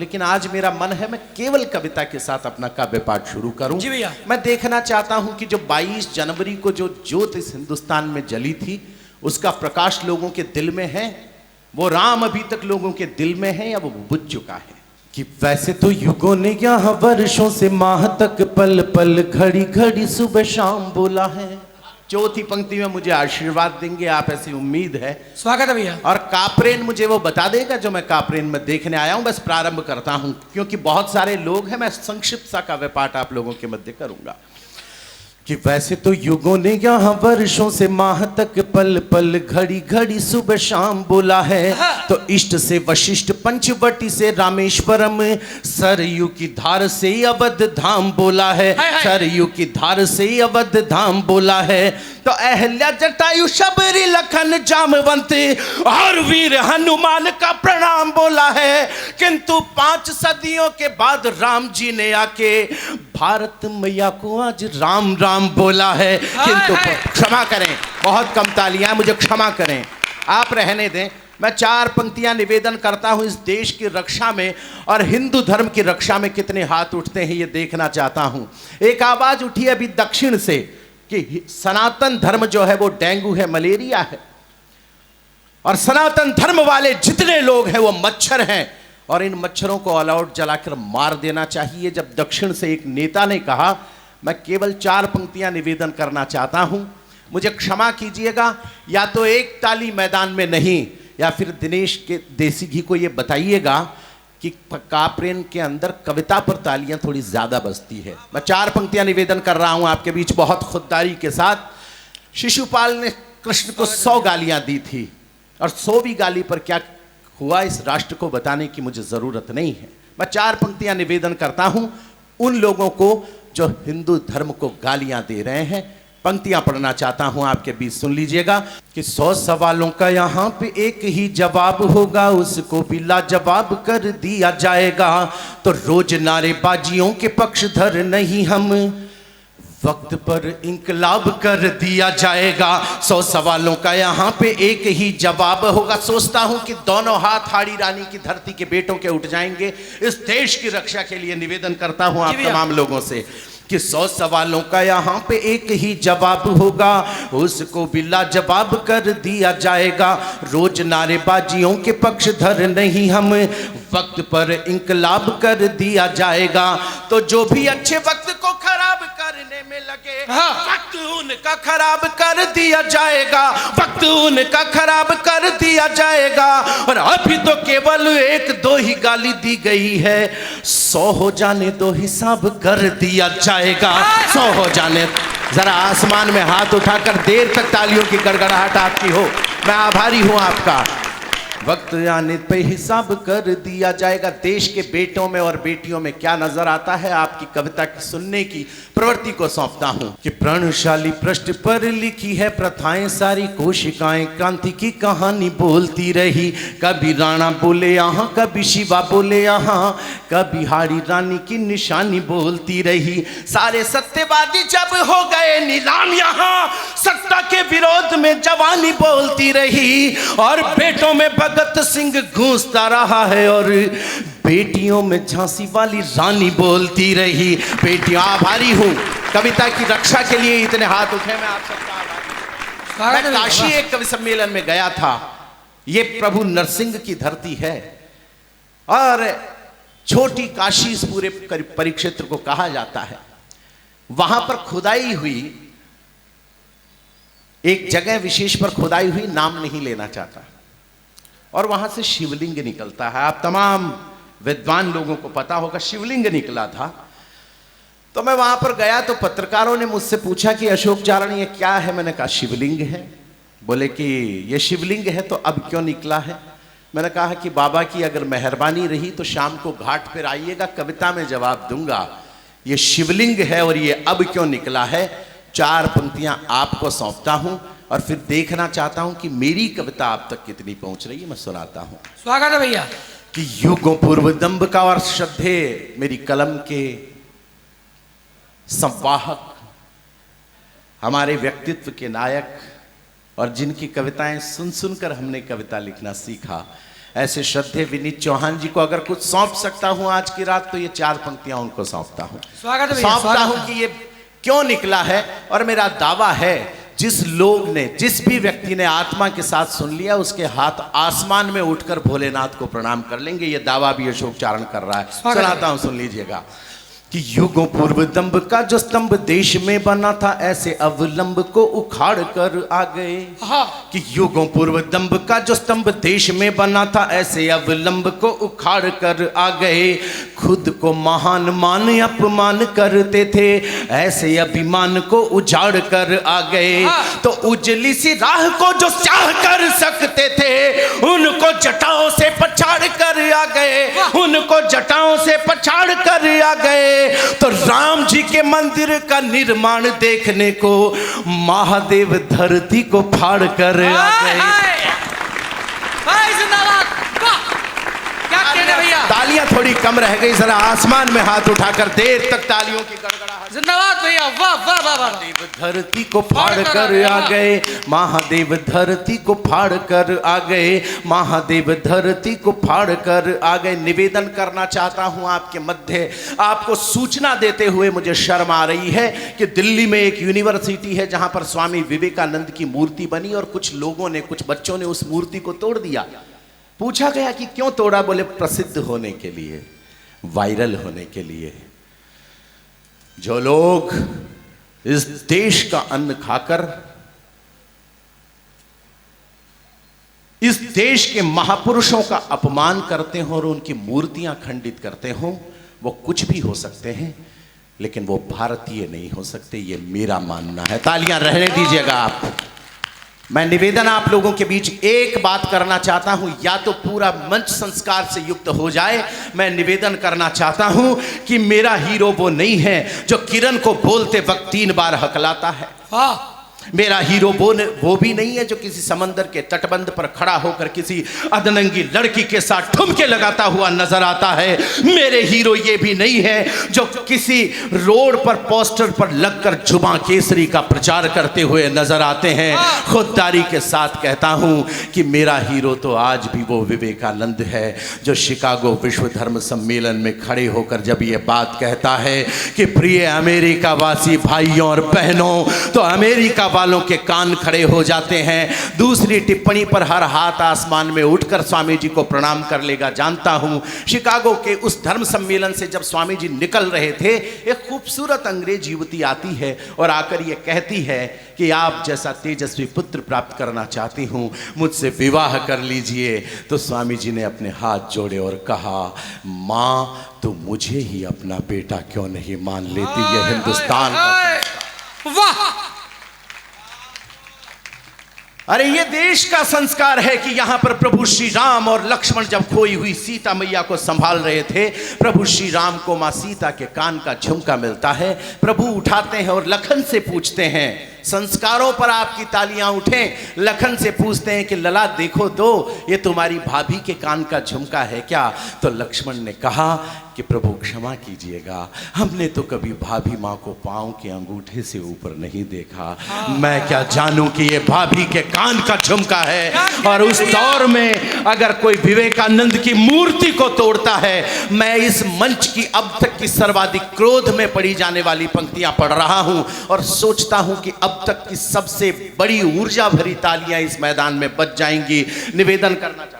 लेकिन आज मेरा मन है मैं केवल कविता के साथ अपना काव्य पाठ शुरू करूं। जी भैया। मैं देखना चाहता हूं कि जो 22 जनवरी को जो ज्योत इस हिंदुस्तान में जली थी उसका प्रकाश लोगों के दिल में है, वो राम अभी तक लोगों के दिल में है या वो बुझ चुका है। कि वैसे तो युगों ने यहाँ वर्षों से माह तक पल पल घड़ी घड़ी सुबह शाम बोला है। चौथी पंक्ति में मुझे आशीर्वाद देंगे आप, ऐसी उम्मीद है। स्वागत है भैया। और काप्रेन मुझे वो बता देगा जो मैं काप्रेन में देखने आया हूं। बस प्रारंभ करता हूं क्योंकि बहुत सारे लोग हैं, मैं संक्षिप्त सा काव्य पाठ आप लोगों के मध्य करूंगा। कि वैसे तो युगों ने यहाँ वर्षों से माह तक पल पल घड़ी घड़ी सुबह शाम बोला है। तो इष्ट से वशिष्ठ पंचवटी से रामेश्वरम सरयू की धार से अवध धाम बोला है। सरयू की धार से अवध धाम बोला है। तो अहल्या जटायु शबरी लखन जामवंत और वीर हनुमान का प्रणाम बोला है। किंतु 5 सदियों के बाद राम जी ने आके भारत मैया को आज राम राम बोला है। किंतु क्षमा करें, बहुत कम तालियां, मुझे क्षमा करें, आप रहने दें। मैं 4 पंक्तियां निवेदन करता हूं इस देश की रक्षा में और हिंदू धर्म की रक्षा में कितने हाथ उठते हैं ये देखना चाहता हूं। एक आवाज उठी अभी दक्षिण से कि सनातन धर्म जो है वो डेंगू है, मलेरिया है, और सनातन धर्म वाले जितने लोग हैं वो मच्छर हैं और इन मच्छरों को ऑल आउट जलाकर मार देना चाहिए। जब दक्षिण से एक नेता ने कहा, मैं केवल 4 पंक्तियां निवेदन करना चाहता हूं, मुझे क्षमा कीजिएगा। या तो एक ताली मैदान में नहीं, या फिर दिनेश के देसी घी को यह बताइएगा कि काप्रेन के अंदर कविता पर तालियां थोड़ी ज्यादा बजती है। मैं 4 पंक्तियां निवेदन कर रहा हूं आपके बीच बहुत खुददारी के साथ। शिशुपाल ने कृष्ण को 100 गालियां दी थी और 100वीं गाली पर क्या हुआ इस राष्ट्र को बताने की मुझे जरूरत नहीं है। मैं 4 पंक्तियां निवेदन करता हूं उन लोगों को जो हिंदू धर्म को गालियां दे रहे हैं। पंक्तियां पढ़ना चाहता हूं आपके बीच, सुन लीजिएगा। कि 100 सवालों का यहाँ पे एक ही जवाब होगा, उसको भी लाजवाब कर दिया जाएगा। तो रोज नारेबाजियों के पक्षधर नहीं हम, वक्त पर इंकलाब कर दिया जाएगा। 100 सवालों का यहाँ पे एक ही जवाब होगा। सोचता हूं कि दोनों हाथ हाड़ी रानी की धरती के बेटों के उठ जाएंगे इस देश की रक्षा के लिए। निवेदन करता हूं आप तमाम लोगों से कि 100 सवालों का यहाँ पे एक ही जवाब होगा, उसको भी लाजवाब कर दिया जाएगा। रोज नारेबाजियों के पक्षधर नहीं हम, वक्त पर इंकलाब कर दिया जाएगा। तो जो भी अच्छे वक्त को खराब करने में लगे, वक्त उनका खराब कर दिया जाएगा। वक्त उनका खराब कर दिया जाएगा। और अभी तो केवल 1-2 ही गाली दी गई है, 100 हो जाने तो हिसाब कर दिया जाएगा। 100 हो जाने। जरा आसमान में हाथ उठाकर देर तक तालियों की गड़गड़ाहट आपकी हो, मैं आभारी हूं आपका। वक्त आने पे हिसाब कर दिया जाएगा। देश के बेटों में और बेटियों में क्या नजर आता है आपकी कविता की सुनने की प्रवृत्ति को सौंपता हूं। कि प्रणशाली पृष्ठ पर लिखी है प्रथाएं सारी, कोशिकाएं क्रांति की कहानी बोलती रही। कभी राणा बोले यहाँ, कभी शिवा बोले यहाँ, कभी हाड़ी रानी की निशानी बोलती रही। सारे सत्यवादी जब हो गए नीलाम, यहाँ सत्ता के विरोध में जवानी बोलती रही। और बेटों में भगत सिंह गूंजता रहा है और बेटियों में झांसी वाली रानी बोलती रही। बेटियां, आभारी हूं कविता की रक्षा के लिए इतने हाथ उठे, मैं आप सबका आभारी। मैं काशी एक कवि सम्मेलन में गया था। ये प्रभु नरसिंह की धरती है और छोटी काशी इस पूरे परिक्षेत्र को कहा जाता है। वहां पर खुदाई हुई, एक जगह विशेष पर खुदाई हुई, नाम नहीं लेना चाहता, और वहां से शिवलिंग निकलता है। आप तमाम विद्वान लोगों को पता होगा शिवलिंग निकला था। तो मैं वहां पर गया तो पत्रकारों ने मुझसे पूछा कि अशोक चारण ये क्या है। मैंने कहा शिवलिंग है। बोले कि ये शिवलिंग है तो अब क्यों निकला है। मैंने कहा कि बाबा की अगर मेहरबानी रही तो शाम को घाट पर आइएगा, कविता में जवाब दूंगा। ये शिवलिंग है और ये अब क्यों निकला है। 4 पंक्तियां आपको सौंपता हूं और फिर देखना चाहता हूं कि मेरी कविता आप तक कितनी पहुंच रही है। मैं सुनाता हूं। स्वागत है भैया। कि युगों पूर्व दंभ का और श्रद्धे मेरी कलम के संवाहक, हमारे व्यक्तित्व के नायक, और जिनकी कविताएं सुन सुनकर हमने कविता लिखना सीखा, ऐसे श्रद्धेय विनीत चौहान जी को अगर कुछ सौंप सकता हूं आज की रात, तो ये 4 पंक्तियां उनको सौंपता हूं। स्वागत है भैया, सौंपता हूं कि ये क्यों निकला है। और मेरा दावा है, जिस लोग ने, जिस भी व्यक्ति ने आत्मा के साथ सुन लिया, उसके हाथ आसमान में उठकर भोलेनाथ को प्रणाम कर लेंगे। ये दावा भी अशोक चारण कर रहा है। सुनाता हूं, सुन लीजिएगा कि युगों पूर्व दंभ का जो स्तंभ देश में बना था, ऐसे अवलंब को उखाड़ कर आ गए। कि युगों पूर्व दंभ का जो स्तंभ देश में बना था, ऐसे अवलंब को उखाड़ कर आ गए। खुद को महान मान अपमान करते थे, ऐसे अभिमान को उजाड़ कर आ गए। तो उजली सी राह को जो चाह कर सकते थे, उनको जटाओं से पछाड़ कर आ गए, उनको जटाओं से पछाड़ कर आ गए। तो राम जी के मंदिर का निर्माण देखने को महादेव धरती को फाड़ कर आ गए। तालियां थोड़ी कम रह गई, जरा आसमान में हाथ उठाकर देर तक तालियों की गड़गड़ाहट। जिंदाबाद भैया, वाह वाह वाह वाह। महादेव धरती को फाड़ कर आ गए, महादेव धरती को फाड़ कर आ गए, महादेव धरती को फाड़ कर आ गए। निवेदन करना चाहता हूं आपके मध्य, आपको सूचना देते हुए मुझे शर्म आ रही है कि दिल्ली में एक यूनिवर्सिटी है जहां पर स्वामी विवेकानंद की मूर्ति बनी, और कुछ लोगों ने, कुछ बच्चों ने उस मूर्ति को तोड़ दिया। पूछा गया कि क्यों तोड़ा? बोले प्रसिद्ध होने के लिए, वायरल होने के लिए। जो लोग इस देश का अन्न खाकर इस देश के महापुरुषों का अपमान करते हो और उनकी मूर्तियां खंडित करते हो, वो कुछ भी हो सकते हैं, लेकिन वो भारतीय नहीं हो सकते। ये मेरा मानना है। तालियां रहने दीजिएगा आप। मैं निवेदन आप लोगों के बीच एक बात करना चाहता हूं, या तो पूरा मंच संस्कार से युक्त हो जाए। मैं निवेदन करना चाहता हूं कि मेरा हीरो वो नहीं है जो किरण को बोलते वक्त 3 बार हकलाता है। मेरा हीरो वो भी नहीं है जो किसी समंदर के तटबंध पर खड़ा होकर किसी अधनंगी लड़की के साथ ठुमके लगाता हुआ नजर आता है। मेरे हीरो ये भी नहीं है जो किसी रोड पर पोस्टर पर लगकर जुबां केसरी का प्रचार करते हुए नजर आते हैं। खुददारी के साथ कहता हूं कि मेरा हीरो तो आज भी वो विवेकानंद है जो शिकागो विश्व धर्म सम्मेलन में खड़े होकर जब ये बात कहता है कि प्रिय अमेरिका वासी भाइयों और बहनों, तो अमेरिका वालों के कान खड़े हो जाते हैं। दूसरी टिप्पणी पर हर हाथ आसमान में उठकर स्वामी जी को प्रणाम कर लेगा। जानता हूं शिकागो के उस धर्म सम्मेलन से जब स्वामी जी निकल रहे थे, एक खूबसूरत अंग्रेज युवती आती है और आकर ये कहती है कि आप जैसा तेजस्वी पुत्र प्राप्त करना चाहती हूं, मुझसे विवाह कर लीजिए। तो स्वामी जी ने अपने हाथ जोड़े और कहा, मां तो मुझे ही अपना बेटा क्यों नहीं मान लेती? ये हिंदुस्तान का वाह। अरे ये देश का संस्कार है कि यहां पर प्रभु श्री राम और लक्ष्मण जब खोई हुई सीता मैया को संभाल रहे थे, प्रभु श्री राम को मां सीता के कान का झुमका मिलता है। प्रभु उठाते हैं और लखन से पूछते हैं, संस्कारों पर आपकी तालियां उठें। लखन से पूछते हैं कि लला देखो तो ये तुम्हारी भाभी के कान का झुमका है क्या? तो लक्ष्मण ने कहा कि प्रभु क्षमा कीजिएगा, हमने तो कभी भाभी माँ को पांव के अंगूठे से ऊपर नहीं देखा। मैं क्या जानूं कि ये भाभी के कान का झुमका है। और उस दौर में अगर कोई विवेकानंद की मूर्ति को तोड़ता है, मैं इस मंच की अब तक की सर्वाधिक क्रोध में पड़ी जाने वाली पंक्तियां पढ़ रहा हूं और सोचता हूं कि अब तक की सबसे बड़ी ऊर्जा भरी तालियां इस मैदान में बज जाएंगी। निवेदन करना चाहता हूं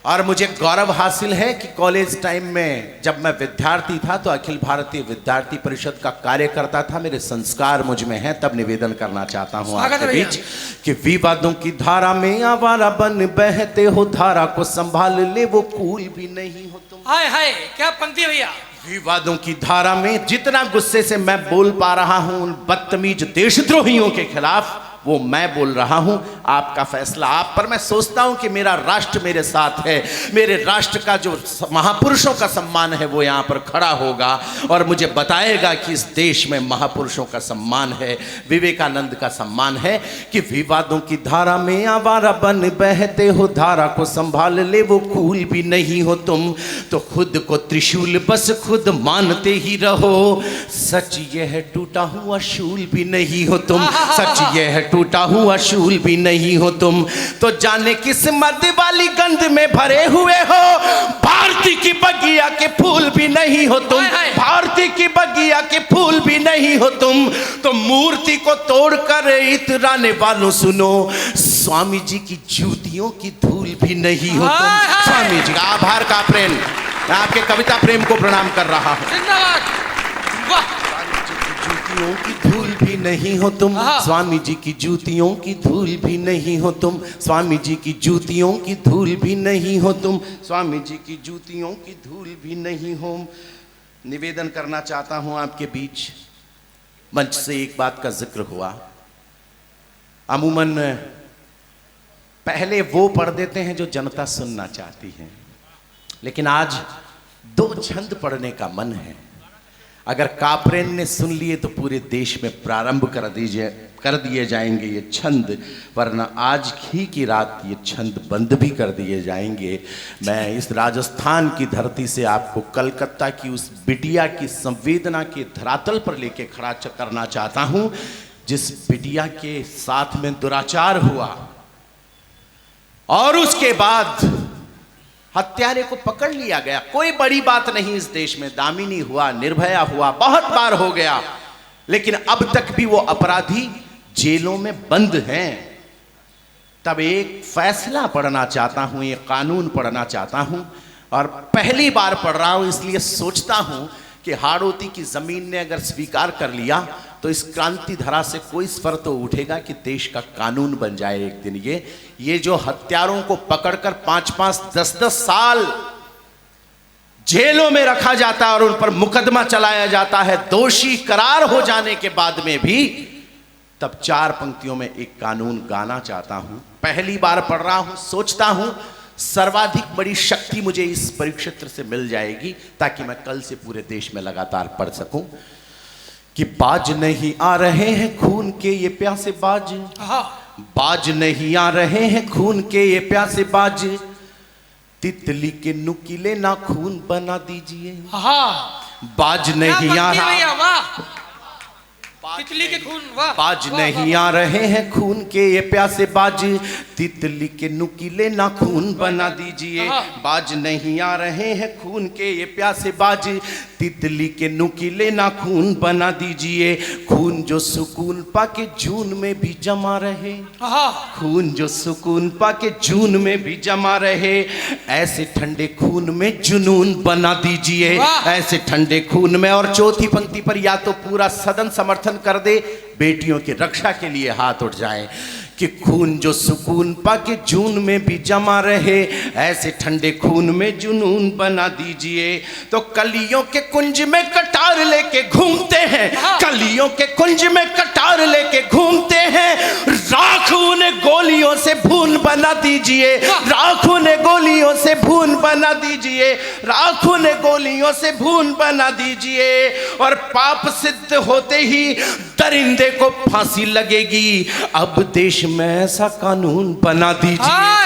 और मुझे गौरव हासिल है कि कॉलेज टाइम में जब मैं विद्यार्थी था तो अखिल भारतीय विद्यार्थी परिषद का कार्यकर्ता था। मेरे संस्कार मुझ में हैं, तब निवेदन करना चाहता हूं आपके बीच कि विवादों की धारा में आवारा बन बहते हो, धारा को संभाल ले वो कूल भी नहीं हो तुम। हाय हाय, क्या पंक्ति है भैया। विवादों की धारा में जितना गुस्से से मैं बोल पा रहा हूं उन बदतमीज देशद्रोहियों के खिलाफ, वो मैं बोल रहा हूं। आपका फैसला आप पर। मैं सोचता हूं कि मेरा राष्ट्र मेरे साथ है, मेरे राष्ट्र का जो महापुरुषों का सम्मान है वो यहां पर खड़ा होगा और मुझे बताएगा कि इस देश में महापुरुषों का सम्मान है, विवेकानंद का सम्मान है। कि विवादों की धारा में आवारा बन बहते हो, धारा को संभाल ले वो कूल भी नहीं हो तुम। तो खुद को त्रिशूल बस खुद मानते ही रहो, सच यह टूटा हुआ शूल भी नहीं हो तुम। सच यह टूटा हुआ शूल भी नहीं हो तुम, तो जाने किस मद वाली गंध में भरे हुए हो। भारती की बगिया के फूल भी नहीं हो तुम, भारती की बगिया के फूल भी नहीं हो तुम, तो मूर्ति को तोड़कर इतराने वालों सुनो, स्वामी जी की जूतियों की धूल भी नहीं हो तुम। स्वामी जी का आभार का प्रेम, मैं आपके कविता प्रेम को प्रणाम कर रहा हूं। जिंदाबाद। वाह। जूतियों की धूल भी नहीं हो तुम, स्वामी जी की जूतियों की धूल भी नहीं हो तुम, स्वामी जी की जूतियों की धूल भी नहीं हो तुम, स्वामी जी की जूतियों की धूल भी नहीं हो। निवेदन करना चाहता हूं आपके बीच, मंच से एक बात का जिक्र हुआ। अमूमन पहले वो पढ़ देते हैं जो जनता सुनना चाहती है, लेकिन आज 2 छंद पढ़ने का मन है। अगर कापरेन ने सुन लिए तो पूरे देश में प्रारंभ कर दिए जाएंगे ये छंद, वरना आज ही की रात ये छंद बंद भी कर दिए जाएंगे। मैं इस राजस्थान की धरती से आपको कलकत्ता की उस बिटिया की संवेदना के धरातल पर लेके खड़ा करना चाहता हूं, जिस बिटिया के साथ में दुराचार हुआ और उसके बाद हत्यारे को पकड़ लिया गया। कोई बड़ी बात नहीं इस देश में, दामिनी हुआ, निर्भया हुआ, बहुत बार हो गया, लेकिन अब तक भी वो अपराधी जेलों में बंद हैं। तब एक फैसला पढ़ना चाहता हूं, एक कानून पढ़ना चाहता हूं, और पहली बार पढ़ रहा हूं, इसलिए सोचता हूं कि हाड़ौती की जमीन ने अगर स्वीकार कर लिया तो इस क्रांति धरा से कोई स्वर तो उठेगा कि देश का कानून बन जाए एक दिन। ये जो हत्यारों को पकड़कर 5-5, 10-10 साल जेलों में रखा जाता है और उन पर मुकदमा चलाया जाता है दोषी करार हो जाने के बाद में भी, तब 4 पंक्तियों में एक कानून गाना चाहता हूं। पहली बार पढ़ रहा हूं, सोचता हूं सर्वाधिक बड़ी शक्ति मुझे इस परिक्षेत्र से मिल जाएगी ताकि मैं कल से पूरे देश में लगातार पढ़ सकूं कि बाज नहीं आ रहे हैं खून के ये प्यासे बाज, बाज नहीं आ रहे हैं खून के ये प्यासे बाज, तितली के नुकीले नाखून बना दीजिए। बाज नहीं आ रहा, तितली के खून, वाह। बाज नहीं आ रहे हैं खून के ये प्यासे बाज, तितली के नुकीले नाखून बना दीजिए। बाज नहीं आ रहे हैं खून के ये प्यासे बाज, तितली के नुकीले नाखून बना दीजिए। खून जो सुकून पाके जून में भी जमा रहे, खून जो सुकून पाके जून में भी जमा रहे, ऐसे ठंडे खून में जुनून बना दीजिए, ऐसे ठंडे खून में। और चौथी पंक्ति पर या तो पूरा सदन समर्थन कर दे, बेटियों की रक्षा के लिए हाथ उठ जाए कि खून जो सुकून पाके जून में भी जमा रहे, ऐसे ठंडे खून में जुनून बना दीजिए। तो कलियों के कुंज में कटार लेके घूमते हैं, कलियों के कुंज में कटार लेके घूमते हैं, राख उन्हें गोलियों से भून बना दीजिए, राख उन्हें गोलियों से भून बना दीजिए, राख उन्हें गोलियों से भून बना दीजिए। और पाप सिद्ध होते ही दरिंदे को फांसी लगेगी, अब देश में ऐसा कानून बना दीजिए।